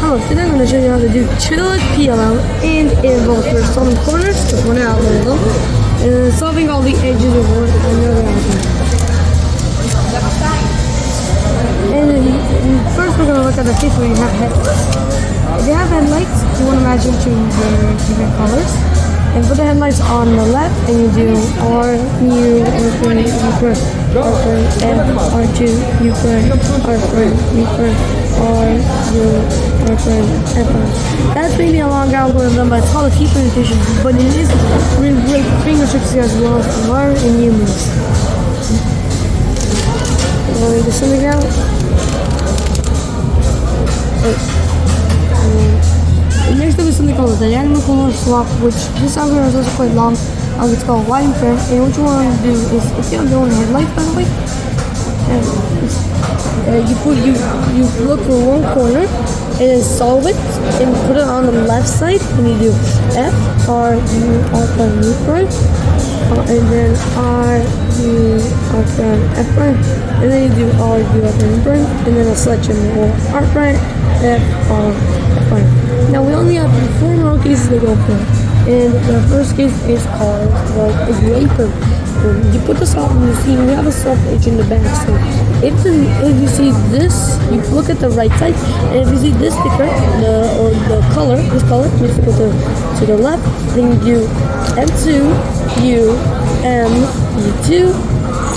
So today I'm going to show you how to do 2 PLL and involve for solving corners, just one out of them, and solving all the edges of one another outline. And then first we're going to look at the case where you have headlights. If you have headlights, you want to match them to the different colors. And put the headlights on the left, and you do R, U, R prime, U prime, R prime, F, R2, U prime, R prime, U prime, R, U, R prime, F prime. That's maybe a long algorithm, but it's called a T permutation. But it is really great finger tricks as well as R and U moves. Want me to something out? Next up is something called the dynamic color swap, which this algorithm is also quite long. It's called wide frame, and what you want to do is, if you have your own headlights, by the way, you look for one corner and then solve it and put it on the left side, and you do F, R, U, R prime, U prime, and then R, U, R prime, F prime, and then you do R, U, R prime, U prime, and then a selection or R prime, F, R, F prime. Now we only have 4 more cases to go for, and the first case is called the wafer. You put the soft, and you see we have a soft edge in the back. So if you see this, you look at the right side, and if you see this sticker, this color needs to go to the left. Then you do M2, U, M, U2,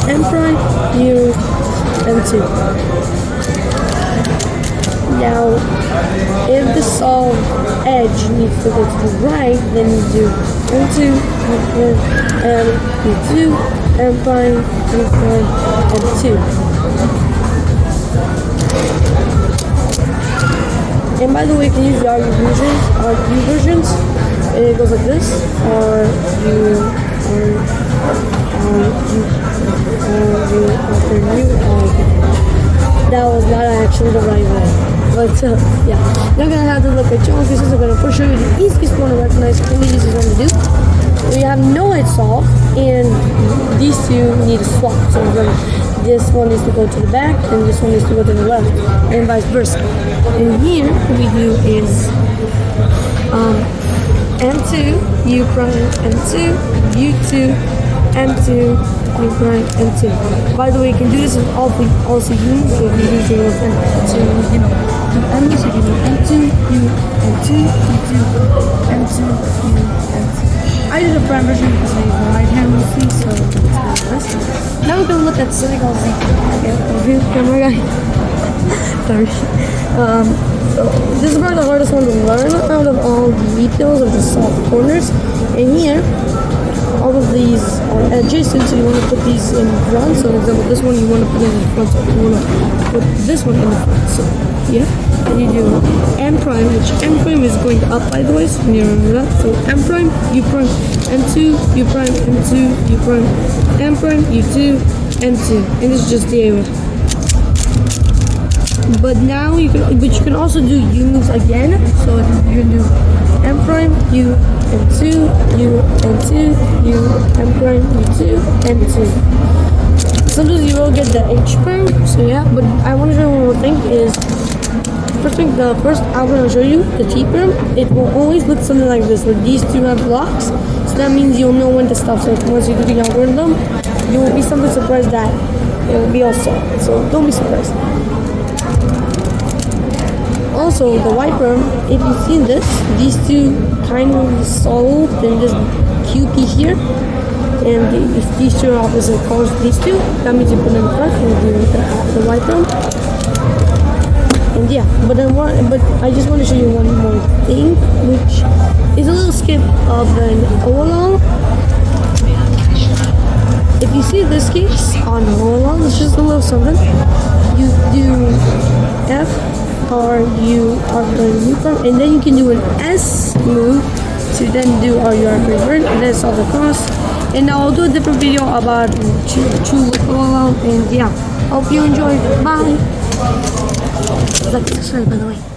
M prime, U, M2. Now, if the solved edge needs to go to the right, then you do M2, M, U2, M prime, U prime, M2. And by the way, you can use the RU versions, and it goes like this: R, U, R, U, R, U, R. That was not actually the right way. But yeah, you're gonna have to look at your own pieces. I'm gonna show you the easiest one to recognize, really easiest one to do. We have no edge solved, and these two need to swap. So this one needs to go to the back, and this one needs to go to the left, and vice versa. And here, what we do is M2, U prime, M2, U2, M2, U prime, M2. By the way, you can do this with also U, so if you use your M2, you know, M, so you do M2, U, M2, U2, M2, U, M2. I did a prime version because I use the right hand mostly, so that's this. Now we're going to look at something called the camera guy. Sorry. So this is probably the hardest one to learn out of all the details of the soft corners. And here, all of these are adjacent, so you want to put these in front. So for example, this one you want to put in the front, so you want to put this one in the front. So yeah, and you do M prime, which M prime is going up, by the way, so you remember that. So M prime, U prime, M2, U prime, M2, U prime, M prime, U2, M2, and this is just the A one. But now you can also do U moves again. So you can do M prime, U, M2, U, M2, U, M prime, U2, M2. Sometimes you will get the H prime, so yeah, but I want to show you one more thing is, the first algorithm I'll show you, the T prime, it will always look something like this, where these two have blocks, so that means you'll know when to stop. So once you do the algorithm, you will be something surprised that it will be all solved, so don't be surprised. Also, the white prime, if you see this, these two kind of solved in this QP here, and if these two are opposite colors, these two, that means you put them in front and do the white prime. And yeah, but I just want to show you one more thing, which is a little skip of an O-along. If you see this case on O-along, it's just a little something. You do F, R, U, R prime, U prime, and then you can do an S move to then do R, U, R prime, and then solve the cross. And now I'll do a different video about true along, and yeah, hope you enjoy. Bye. Like, subscribe, by the way.